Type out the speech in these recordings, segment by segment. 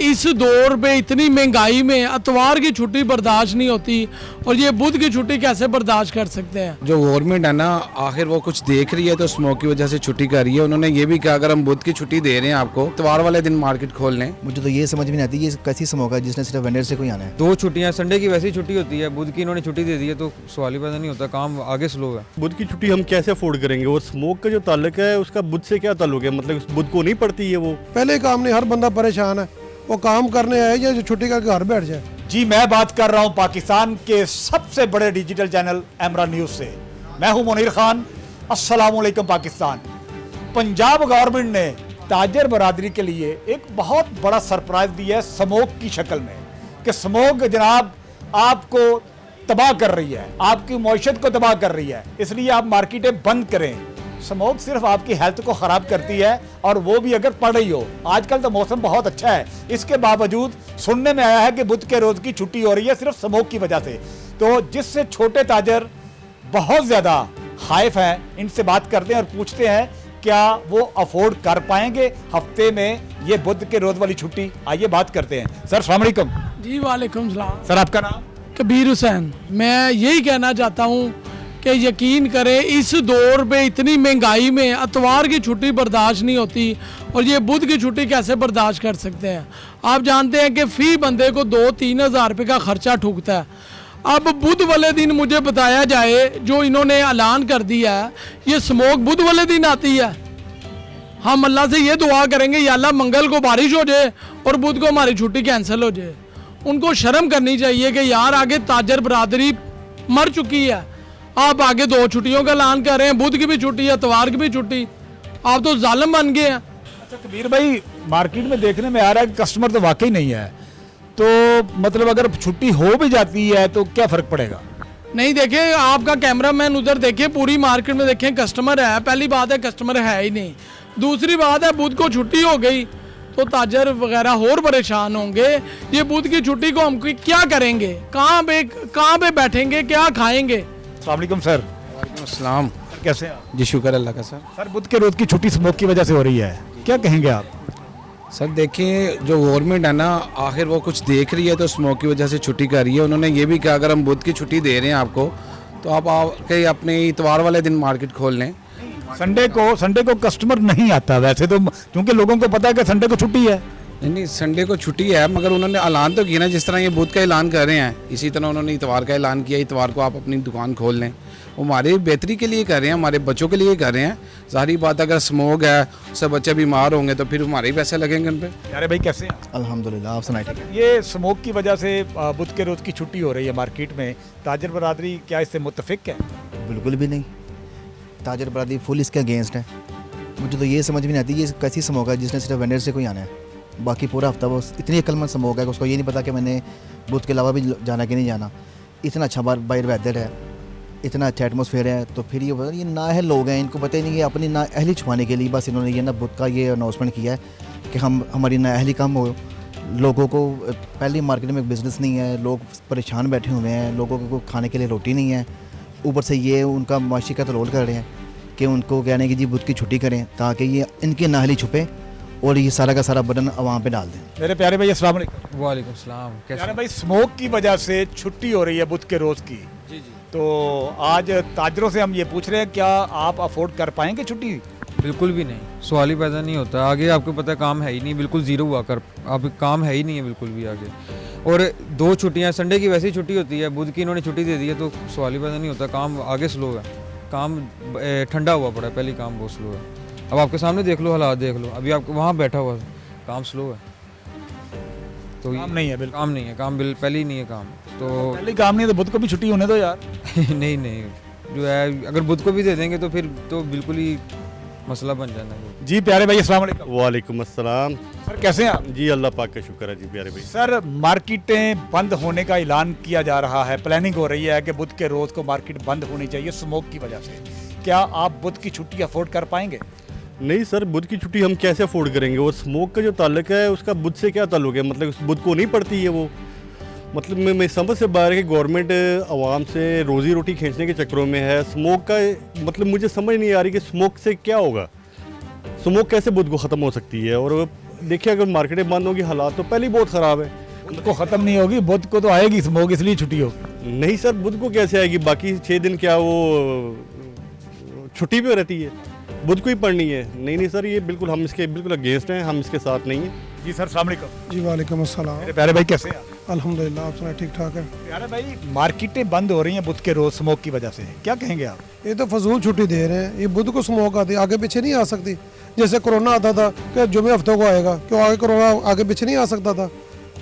इस दौर पे इतनी महंगाई में इतवार की छुट्टी बर्दाश्त नहीं होती और ये बुध की छुट्टी कैसे बर्दाश्त कर सकते हैं। जो गवर्नमेंट है ना, आखिर वो कुछ देख रही है तो स्मोक की वजह से छुट्टी कर रही है। उन्होंने ये भी कहा अगर हम बुध की छुट्टी दे रहे हैं आपको, इतवार वाले दिन मार्केट खोल लें। मुझे तो ये समझ में नहीं आती ये कैसी स्मोक है जिसने सिर्फ वेंडर से कोई आना है। 2 छुट्टियां, संडे की वैसी छुट्टी होती है, बुध की इन्होंने छुट्टी दे दी है तो सवाल ही पैदा नहीं होता, काम आगे स्लो है। बुध की छुट्टी हम कैसे अफोर्ड करेंगे और स्मोक का जो ताल्लुक है उसका बुध से क्या ताल्लुक है, मतलब बुध को नहीं पड़ती है वो। पहले काम नहीं, हर बंदा परेशान है, वो काम करने आए या जो छुट्टी करके घर बैठ जाए। जी मैं बात कर रहा हूं पाकिस्तान के सबसे बड़े डिजिटल चैनल एमरा न्यूज़ से। मैं हूं मुनीर खान। अस्सलाम वालेकुम पाकिस्तान। पंजाब गवर्नमेंट ने ताजर बरादरी के लिए एक बहुत बड़ा सरप्राइज दिया है स्मोक की शक्ल में कि स्मोक जनाब आपको तबाह कर रही है, आपकी मईशत को तबाह कर रही है, इसलिए आप मार्केटें बंद करें। स्मोक सिर्फ आपकी हेल्थ को ख़राब करती है और वो भी अगर पड़ रही हो। आजकल तो मौसम बहुत अच्छा है, इसके बावजूद सुनने में आया है कि बुध के रोज़ की छुट्टी हो रही है सिर्फ स्मोक की वजह से। तो जिससे छोटे ताजर बहुत ज़्यादा खाइफ हैं, इनसे बात करते हैं और पूछते हैं क्या वो अफोर्ड कर पाएंगे हफ्ते में ये बुध के रोज़ वाली छुट्टी। आइए बात करते हैं। सर अस्सलाम वालेकुम। जी वालेकुम सलाम। सर आपका नाम? कबीर हुसैन। मैं यही कहना चाहता हूँ कि यकीन करें इस दौर पे इतनी महंगाई में इतवार की छुट्टी बर्दाश्त नहीं होती और ये बुध की छुट्टी कैसे बर्दाश्त कर सकते हैं। आप जानते हैं कि फ़ी बंदे को 2-3 हज़ार रुपये का ख़र्चा ठुकता है। अब बुध वाले दिन मुझे बताया जाए जो इन्होंने ऐलान कर दिया है ये स्मोक बुध वाले दिन आती है। हम अल्लाह से ये दुआ करेंगे या अल्लाह मंगल को बारिश हो जाए और बुध को हमारी छुट्टी कैंसिल हो जाए। उनको शर्म करनी चाहिए कि यार आगे ताजर बरादरी मर चुकी है, आप आगे 2 छुट्टियों का ऐलान कर रहे हैं, बुध की भी छुट्टी है, इतवार की भी छुट्टी। आप तो जालिम बन गए हैं। अच्छा कबीर भाई, मार्केट में देखने में आ रहा है कि कस्टमर तो वाकई नहीं है, तो मतलब अगर छुट्टी हो भी जाती है तो क्या फ़र्क पड़ेगा? नहीं देखें, आपका कैमरामैन उधर देखें, पूरी मार्केट में देखें कस्टमर है। पहली बात है कस्टमर है ही नहीं। दूसरी बात है बुध को छुट्टी हो गई तो ताजर वगैरह और परेशान होंगे। ये बुध की छुट्टी को हम क्या करेंगे, कहाँ पे बैठेंगे, क्या खाएंगे। अस्सलाम वालेकुम सर। अस्सलाम। कैसे हैं आप? जी शुक्र अल्लाह का सर। सर बुध के रोज़ की छुट्टी स्मोक की वजह से हो रही है, क्या कहेंगे आप? सर देखिए, जो गवर्नमेंट है ना, आखिर वो कुछ देख रही है तो स्मोक की वजह से छुट्टी कर रही है। उन्होंने ये भी कहा अगर हम बुध की छुट्टी दे रहे हैं आपको, तो आप आके अपने इतवार वाले दिन मार्केट खोल लें। संडे को कस्टमर नहीं आता वैसे तो, क्योंकि लोगों को पता है कि संडे को छुट्टी है। नहीं, संडे को छुट्टी है, मगर उन्होंने ऐलान तो किया ना, जिस तरह ये बुध का ऐलान कर रहे हैं इसी तरह उन्होंने इतवार का ऐलान किया। इतवार को आप अपनी दुकान खोल लें। वो हमारी बेहतरी के लिए कर रहे हैं, हमारे बच्चों के लिए कर रहे हैं। ज़ाहिर बात अगर स्मोक है, उससे बच्चे बीमार होंगे तो फिर हमारे ही पैसे लगेंगे उन पर। यारे भाई कैसे हैं? अल्हम्दुलिल्लाह, आप सुनाइए। ये स्मोक की वजह से बुध के रोज़ की छुट्टी हो रही है मार्केट में, ताजर बरादरी क्या इससे मुत्तफिक है? बिल्कुल भी नहीं, ताजर बरादरी फुल इसके अगेंस्ट है। मुझे तो ये समझ में नहीं आती ये कैसी स्मोक है जिसने सिर्फ वेंडर से कोई आना है। बाकी पूरा हफ्ता वो इतनी अक्लमंद स्मोक है कि उसको ये नहीं पता कि मैंने बुध के अलावा भी जाना कि नहीं जाना। इतना अच्छा बाहर वेदर है, इतना अच्छा एटमॉस्फेयर है, तो फिर ये नाअहल लोग हैं, इनको पता ही नहीं कि अपनी नाअहली छुपाने के लिए बस इन्होंने ये ना बुध का ये अनाउंसमेंट किया है कि हमारी नाअहली कम हो। लोगों को पहले मार्केट में बिज़नेस नहीं है, लोग परेशान बैठे हुए हैं, लोगों को खाने के लिए रोटी नहीं है। ऊपर से ये उनका माशी का तरोल कर रहे हैं कि उनको कहने की जी बुध की छुट्टी करें ताकि ये इनकी नाअहली छुपे और ये सारा का सारा बटन अवाम पे डाल दें। मेरे प्यारे भाई अस्सलाम वालेकुम। वालेकुम सलाम। यार कैसे? भाई स्मोक की वजह से छुट्टी हो रही है बुध के रोज़ की। जी। तो आज ताजरों से हम ये पूछ रहे हैं क्या आप अफोर्ड कर पाएंगे छुट्टी? बिल्कुल भी नहीं, सवाल ही पैदा नहीं होता। आगे आपको पता है काम है ही नहीं, बिल्कुल ज़ीरो हुआ कर, अब काम है ही नहीं है बिल्कुल भी आगे। और 2 छुट्टियां, संडे की वैसी छुट्टी होती है, बुध की इन्होंने छुट्टी दे दी है तो सवाल ही पैदा नहीं होता, काम आगे स्लो है, काम ठंडा हुआ पड़ा है, पहले काम बहुत स्लो है। अब आपके सामने देख लो, हालात देख लो, अभी आपको वहाँ बैठा हुआ काम स्लो है। तो काम नहीं है, बिल्कुल काम नहीं है, काम पहले ही नहीं है काम। तो पहले काम नहीं है तो बुध को भी छुट्टी होने दो यार। नहीं, जो है अगर बुध को भी दे देंगे तो फिर तो बिल्कुल ही मसला बन जाना है। जी प्यारे भाई अस्सलाम वालेकुम। वालेकुम अस्सलाम। सर कैसे हैं आप? जी अल्लाह पाक का शुक्र है जी प्यारे भाई। सर मार्केटें बंद होने का ऐलान किया जा रहा है, प्लानिंग हो रही है कि बुध के रोज़ को मार्केट बंद होनी चाहिए स्मोक की वजह से। क्या आप बुध की छुट्टी अफोर्ड कर पाएंगे? नहीं सर, बुध की छुट्टी हम कैसे अफोर्ड करेंगे और स्मोक का जो ताल्लुक है उसका बुध से क्या ताल्लुक है, मतलब उस बुध को नहीं पड़ती है वो। मतलब मैं समझ से बाहर है कि गवर्नमेंट आवाम से रोज़ी रोटी खींचने के चक्करों में है। स्मोक का मतलब मुझे समझ नहीं आ रही कि स्मोक से क्या होगा, स्मोक कैसे बुध को ख़त्म हो सकती है। और देखिए अगर मार्केटें बंद होगी हालात तो पहले ही बहुत ख़राब है। बुध को ख़त्म नहीं होगी, बुध को तो आएगी स्मोक, इसलिए छुट्टी होगी। नहीं सर, बुध को कैसे आएगी? बाकी 6 दिन क्या वो छुट्टी पे रहती है, बुध को ही पढ़नी है? नहीं सर, ये बिल्कुल हम इसके बिल्कुल अगेंस्ट हैं, हम इसके साथ नहीं हैं। जी सर, अस्सलाम वालेकुम। जी वालेकुम अस्सलाम। मेरे प्यारे भाई कैसे हैं आप? अल्हम्दुलिल्लाह, आप सुनाए ठीक ठाक है। प्यारे भाई, मार्केटें बंद हो रही हैं बुध के रोज़ स्मोक की वजह से, क्या कहेंगे आप? ये तो फजूल छुट्टी दे रहे हैं। ये बुध को स्मोक आती है, आगे पीछे नहीं आ सकती। जैसे कोरोना आता था कि जुमे हफ्तों को आएगा, क्यों आगे कोरोना आगे पीछे नहीं आ सकता था।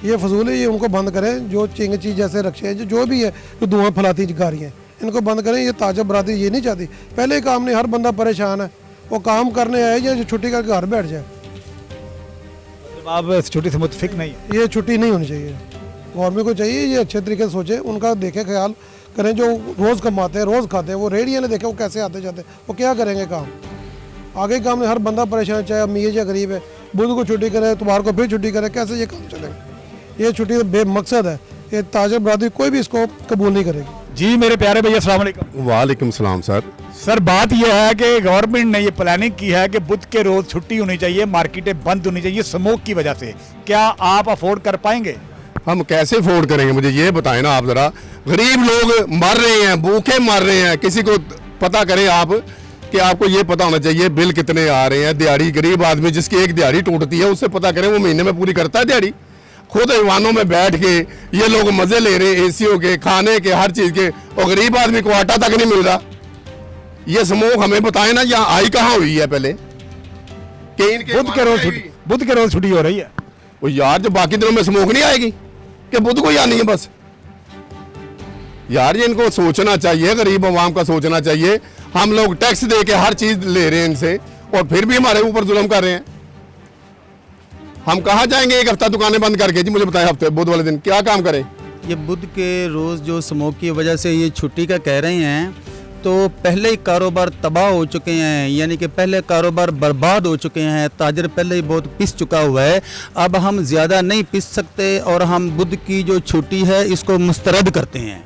ये फजूल है, ये उनको बंद करें। जो चिंग चीज जैसे रक्शे हैं, जो भी है, जो धुआं फैलाती गाड़ियाँ, इनको बंद करें। ये ताजा बराती ये नहीं चाहती। पहले ही काम नहीं, हर बंदा परेशान है, वो काम करने आए या जो छुट्टी करके घर बैठ जाए। आप इस छुट्टी से मुतफिक नहीं है? ये छुट्टी नहीं होनी चाहिए। गवर्नमेंट को चाहिए ये अच्छे तरीके से सोचे, उनका देखे ख्याल करें। जो रोज़ कमाते हैं, रोज़ खाते हैं, वो रेडियाँ ने देखे वो कैसे आते जाते हैं, वो क्या करेंगे काम? आगे काम में हर बंदा परेशान, चाहे अमीर या गरीब है। बुध को छुट्टी करे, तुम्हार को फिर छुट्टी करे, कैसे ये काम चलेगा? ये छुट्टी बेमकसद है। ये ताजर बरादरी कोई भी इसको कबूल नहीं करेगी। जी मेरे प्यारे भैया, अस्सलाम वालेकुम। वालेकुम सलाम सर। सर, बात यह है कि गवर्नमेंट ने ये प्लानिंग की है कि बुध के रोज़ छुट्टी होनी चाहिए, मार्केटें बंद होनी चाहिए स्मोक की वजह से। क्या आप अफोर्ड कर पाएंगे? हम कैसे अफोर्ड करेंगे, मुझे ये बताएं ना आप ज़रा। गरीब लोग मर रहे हैं, भूखे मर रहे हैं। किसी को पता करें आप कि आपको ये पता होना चाहिए बिल कितने आ रहे हैं। दिहाड़ी, गरीब आदमी जिसकी एक दिहाड़ी टूटती है, उससे पता करें वो महीने में पूरी करता है दिहाड़ी। खुद ईवानों में बैठ के ये लोग मज़े ले रहे हैं, एसीओ के, खाने के, हर चीज़ के, और गरीब आदमी को आटा तक नहीं मिल रहा। ये स्मोक हमें बताएं ना, यहाँ आई कहाँ हुई है पहले? कि इनके बुध के रोज़ छुट्टी हो रही है। वो यार, जो बाकी दिनों में स्मोक नहीं आएगी कि बुध को ही आनी है बस? यार ये इनको सोचना चाहिए, गरीब आवाम का सोचना चाहिए। हम लोग टैक्स दे के हर चीज ले रहे हैं इनसे, और फिर भी हमारे ऊपर जुल्म कर रहे हैं। हम कहाँ जाएंगे एक हफ्ता दुकानें बंद करके? जी मुझे बताएं, हफ्ते बुध वाले दिन क्या काम करें? ये बुध के रोज़ जो स्मोक की वजह से ये छुट्टी का कह रहे हैं, तो पहले ही कारोबार तबाह हो चुके हैं, यानी कि पहले कारोबार बर्बाद हो चुके हैं। ताजर पहले ही बहुत पिस चुका हुआ है। अब हम ज़्यादा नहीं पिस सकते और हम बुध की जो छुट्टी है इसको मुस्तरद करते हैं।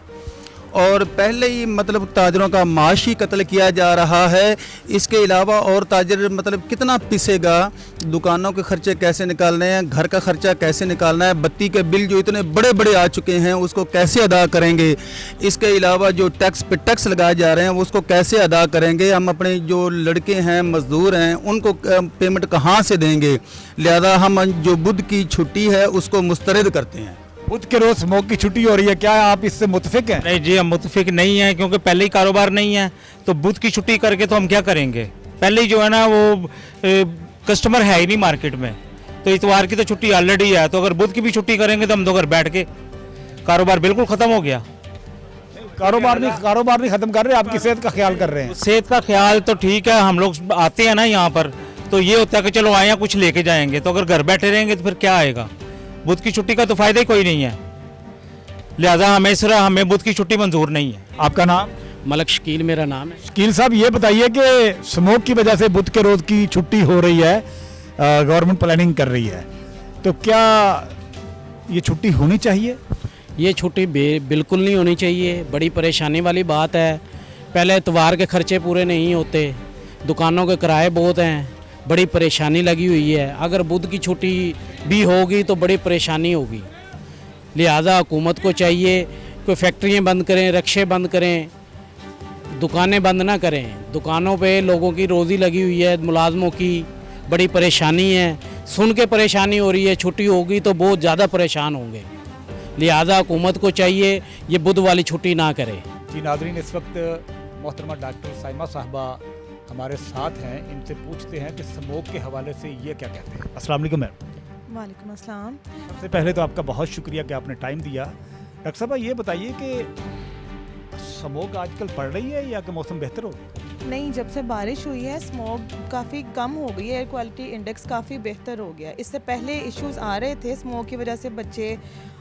और पहले ही मतलब ताजरों का माश ही कत्ल किया जा रहा है। इसके अलावा और ताजर मतलब कितना पिसेगा? दुकानों के खर्चे कैसे निकालने हैं, घर का खर्चा कैसे निकालना है, बत्ती के बिल जो इतने बड़े बड़े आ चुके हैं उसको कैसे अदा करेंगे? इसके अलावा जो टैक्स पे टैक्स लगाए जा रहे हैं उसको कैसे अदा करेंगे? हम अपने जो लड़के हैं, मज़दूर हैं, उनको पेमेंट कहाँ से देंगे? लिहाजा हम जो बुध की छुट्टी है उसको मुस्तरद करते हैं। बुध के रोज़ स्मोक की छुट्टी हो रही है, क्या आप इससे मुतफिक हैं? नहीं जी, हम मुतफिक नहीं हैं, क्योंकि पहले ही कारोबार नहीं है, तो बुध की छुट्टी करके तो हम क्या करेंगे? पहले ही जो है ना वो कस्टमर है ही नहीं मार्केट में, तो इतवार की तो छुट्टी ऑलरेडी है, तो अगर बुध की भी छुट्टी करेंगे तो हम तो घर बैठ के कारोबार बिल्कुल ख़त्म हो गया। कारोबार नहीं ख़त्म कर रहे, आपकी सेहत का ख्याल कर रहे हैं। सेहत का ख्याल तो ठीक है, हम लोग आते हैं ना यहाँ पर, तो ये होता है कि चलो आए कुछ लेके जाएंगे, तो अगर घर बैठे रहेंगे तो फिर क्या आएगा? बुध की छुट्टी का तो फ़ायदा ही कोई नहीं है। लिहाजा हमें बुध की छुट्टी मंजूर नहीं है। आपका नाम? मलक शकील मेरा नाम है। शकील साहब, ये बताइए कि स्मोक की वजह से बुध के रोज़ की छुट्टी हो रही है, गवर्नमेंट प्लानिंग कर रही है, तो क्या ये छुट्टी होनी चाहिए? ये छुट्टी बिल्कुल नहीं होनी चाहिए। बड़ी परेशानी वाली बात है। पहले इतवार के खर्चे पूरे नहीं होते, दुकानों के किराए बहुत हैं, बड़ी परेशानी लगी हुई है। अगर बुध की छुट्टी भी होगी तो बड़ी परेशानी होगी। लिहाजा हुकूमत को चाहिए कोई फैक्ट्रियाँ बंद करें, रक्शे बंद करें, दुकानें बंद ना करें। दुकानों पे लोगों की रोज़ी लगी हुई है, मुलाजमों की बड़ी परेशानी है। सुन के परेशानी हो रही है, छुट्टी होगी तो बहुत ज़्यादा परेशान होंगे। लिहाजा हुकूमत को चाहिए ये बुध वाली छुट्टी ना करे। जी नाज़रीन, इस वक्त मोहतरमा डॉक्टर साइमा साहबा हमारे साथ हैं, इनसे पूछते हैं कि स्मोक के हवाले से ये क्या कहते हैं। अस्सलाम वालेकुम मैम। वालेकुम अस्सलाम। सबसे पहले तो आपका बहुत शुक्रिया कि आपने टाइम दिया। डॉक्टर साहब, ये बताइए कि स्मोक आजकल बढ़ रही है या कि मौसम बेहतर हो? नहीं, जब से बारिश हुई है स्मोक काफ़ी कम हो गई है, एयर क्वालिटी इंडेक्स काफ़ी बेहतर हो गया। इससे पहले इश्यूज़ आ रहे थे स्मोक की वजह से, बच्चे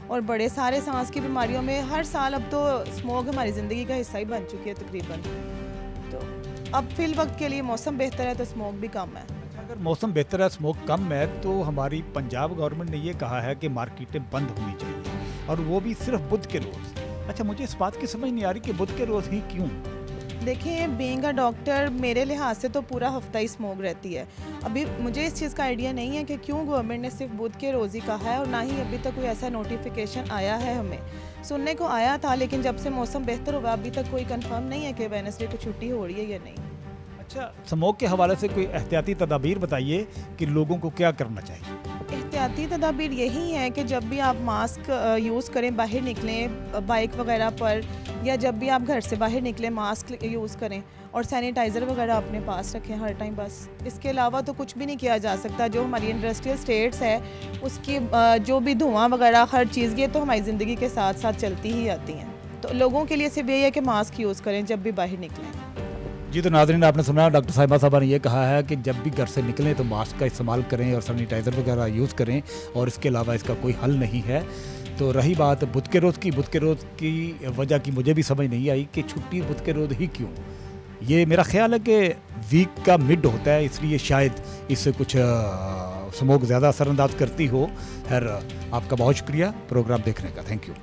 और बड़े सारे सांस की बीमारियों में हर साल अब तो स्मोक हमारी ज़िंदगी का हिस्सा ही बन चुकी है तकरीबन। तो अब फिल वक्त के लिए मौसम बेहतर है तो स्मोक भी कम है। अगर मौसम बेहतर है, स्मोक कम है, तो हमारी पंजाब गवर्नमेंट ने ये कहा है कि मार्केटें बंद होनी चाहिए, और वो भी सिर्फ बुध के रोज़। अच्छा, मुझे इस बात की समझ नहीं आ रही कि बुध के रोज़ ही क्यों? देखिए बीइंग अ डॉक्टर मेरे लिहाज से तो पूरा हफ्ता ही स्मोक रहती है। अभी मुझे इस चीज़ का आइडिया नहीं है कि क्यों गवर्नमेंट ने सिर्फ बुध के रोज़ ही कहा है और ना ही अभी तक कोई ऐसा नोटिफिकेशन आया है। हमें सुनने को आया था, लेकिन जब से मौसम बेहतर होगा अभी तक कोई कंफर्म नहीं है कि वेडनेसडे को छुट्टी हो रही है या नहीं। अच्छा, स्मोक के हवाले से कोई एहतियाती तदाबीर बताइए कि लोगों को क्या करना चाहिए। एहतियाती तदाबीर यही है कि जब भी आप मास्क यूज़ करें, बाहर निकलें बाइक वगैरह पर, या जब भी आप घर से बाहर निकलें मास्क यूज़ करें और सैनिटाइज़र वगैरह अपने पास रखें हर टाइम। बस इसके अलावा तो कुछ भी नहीं किया जा सकता। जो हमारी इंडस्ट्रियल स्टेट्स है उसकी जो भी धुआं वगैरह हर चीज़, ये तो हमारी ज़िंदगी के साथ साथ चलती ही आती हैं। तो लोगों के लिए सिर्फ यही है कि मास्क यूज़ करें जब भी बाहर निकलें। जी, तो नाज़रीन आपने सुना डॉक्टर साहिबा साहबा ने ये कहा है कि जब भी घर से निकलें तो मास्क का इस्तेमाल करें और सैनिटाइज़र वगैरह यूज़ करें, और इसके अलावा इसका कोई हल नहीं है। तो रही बात बुध के रोज़ की वजह की मुझे भी समझ नहीं आई कि छुट्टी बुध के रोज़ ही क्यों। ये मेरा ख्याल है कि वीक का मिड होता है, इसलिए शायद इससे कुछ स्मोक ज़्यादा असरअंदाज करती हो। खैर, आपका बहुत शुक्रिया प्रोग्राम देखने का। Thank you.